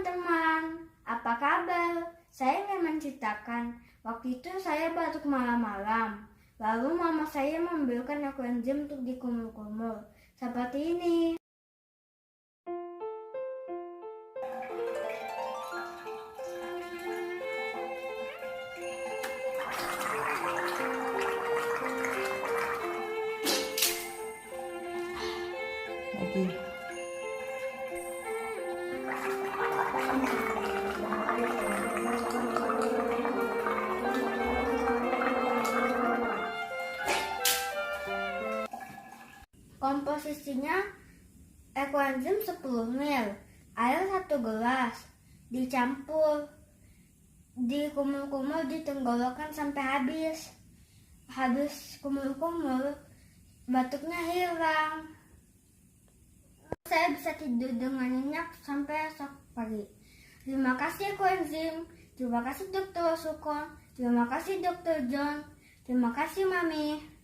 teman-teman, apa kabar? Saya ingin menceritakan, waktu itu saya batuk malam-malam. Lalu mama saya memberikan aku enzim untuk dikumur-kumur, seperti ini. Lagi. Komposisinya ekoenzim 10 ml, air 1 gelas, dicampur, dikumur-kumur di tenggorokan sampai habis. Habis kumur-kumur, batuknya hilang. Saya bisa tidur dengan nyenyak sampai esok pagi. Terima kasih ekoenzim, terima kasih Dr. Sukon, terima kasih Dr. John, terima kasih Mami.